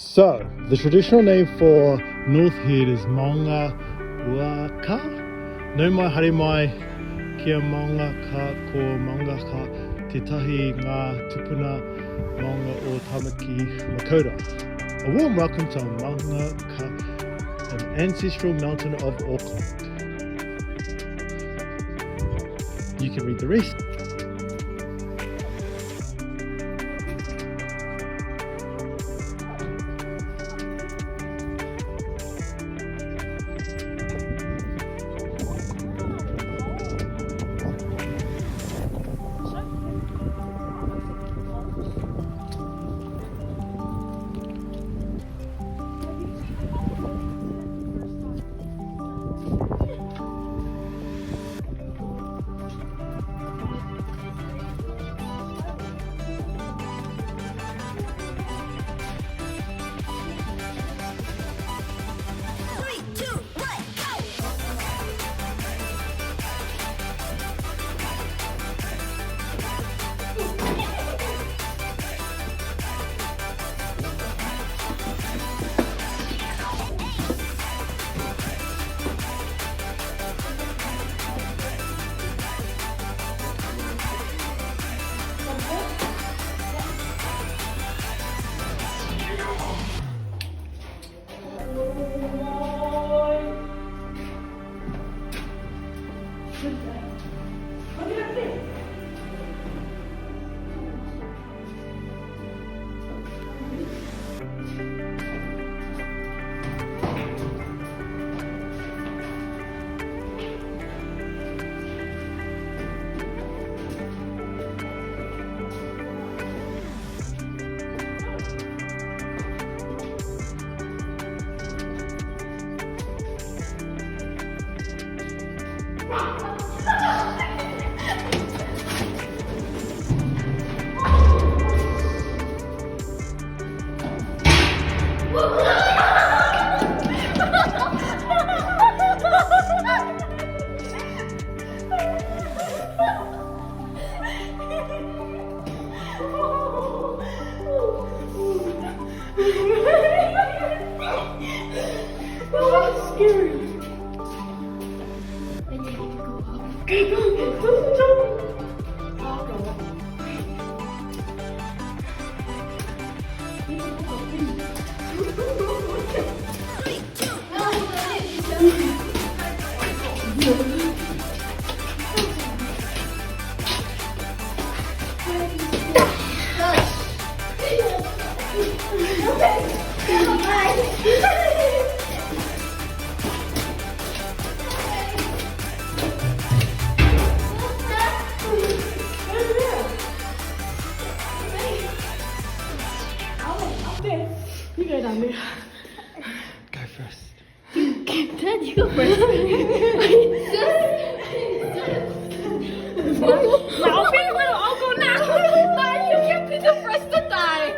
So, the traditional name for North Head is Maunga Uaka. No mai haere mai kia maunga ka ko maunga ka te tahi ngā tupuna maunga o Tamaki Makaurau. A warm welcome to Maunga Ka, an ancestral mountain of Auckland. You can read the rest. You go down there. Go first. Dad, you go first. I'll go now. You can't be the first to die.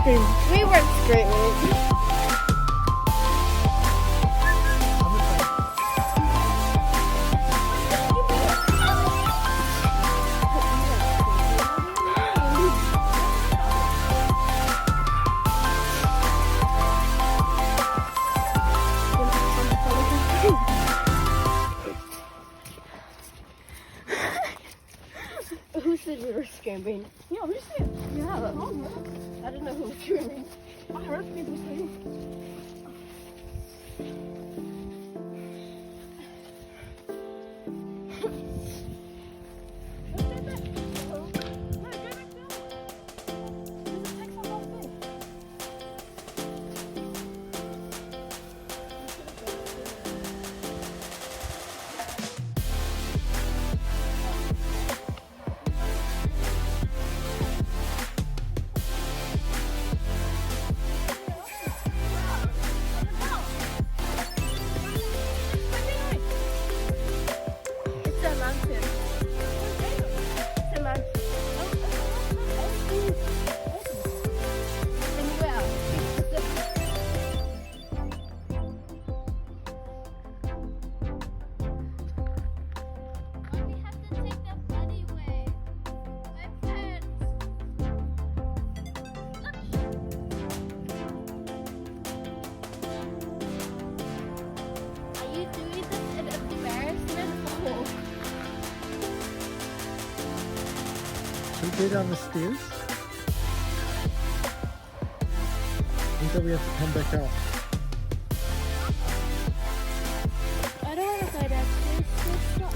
scream. We weren't screaming. Who said we were screaming? Yeah, we said. Yeah, I don't know who was screaming. I heard people say. It's a mountain. It's a mountain. And well, We have to take the funny way. My parents. are you doing this in embarrassment? Oh. Should we go down the stairs? Until we have to come back up. I don't want to go downstairs. Let's not.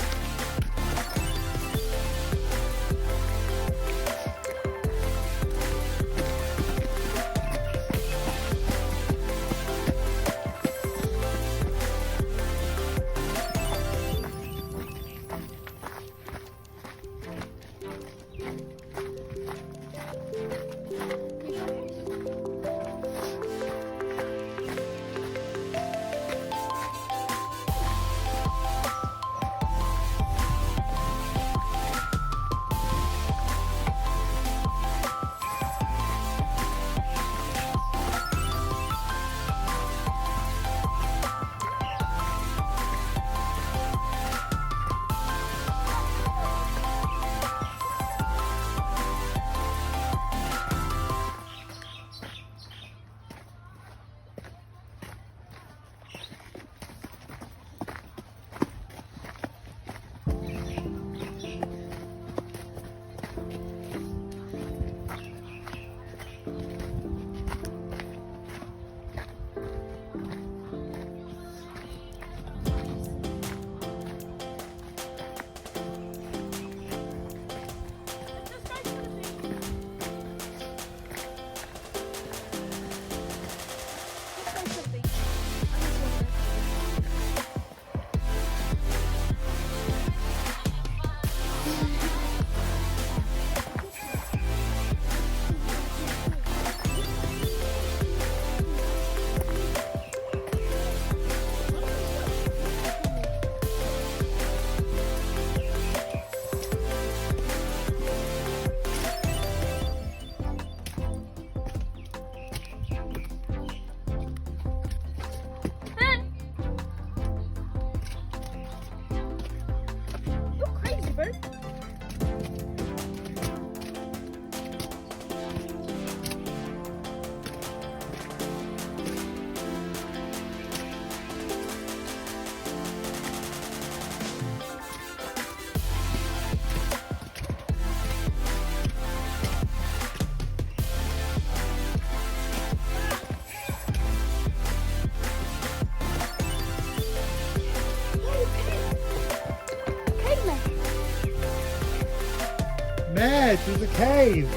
Matt, there's a cave.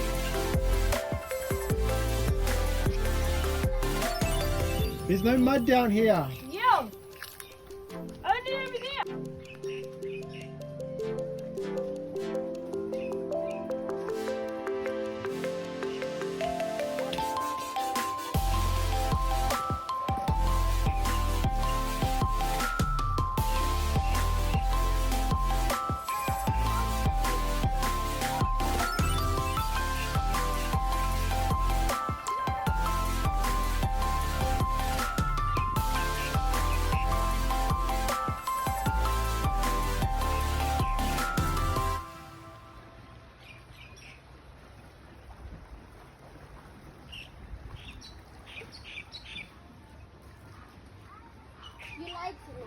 There's no mud down here. Yeah. Only over there. lied to me.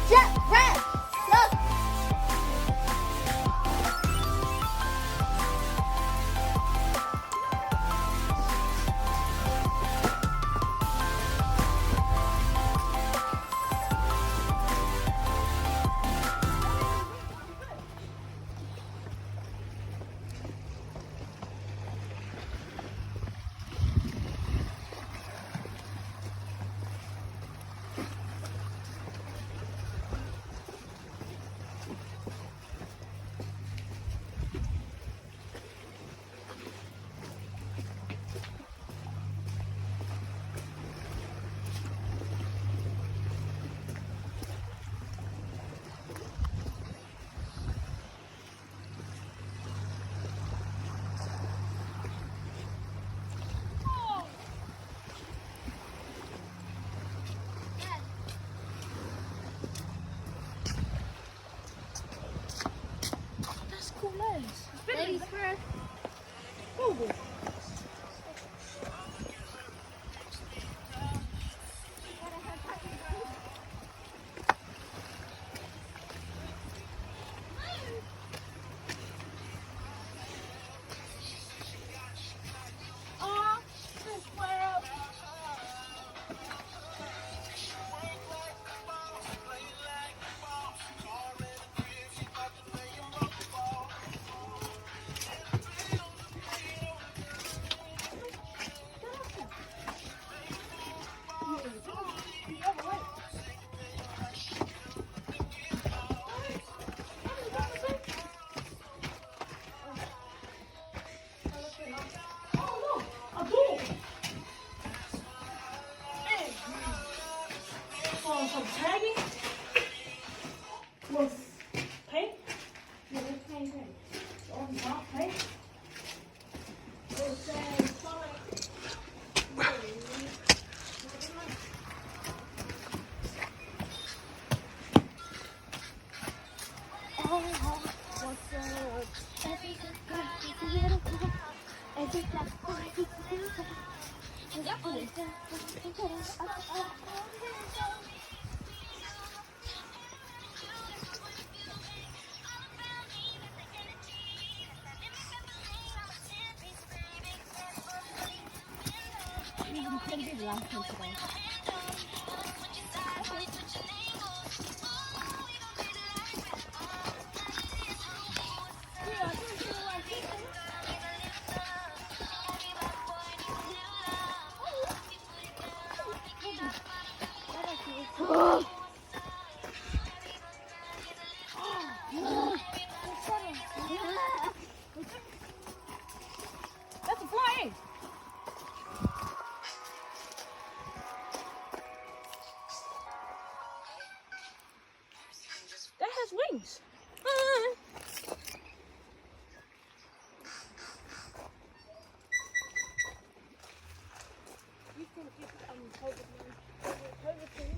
Jet rat! Look! That's cool legs. Ladies first. Google. That's a fly. That has wings. You can hold it. Hold it, please.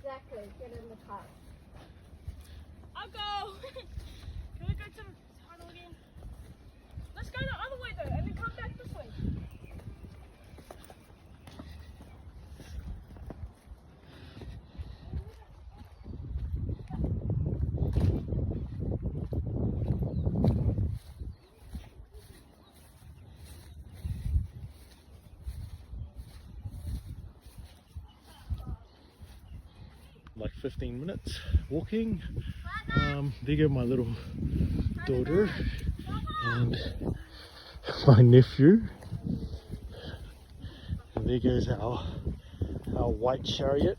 Exactly. Get in the car. I'll go. Can we go to the tunnel again? Let's go the other way though, and then come back this way. Like 15 minutes walking. There go my little daughter and my nephew, and there goes our white chariot.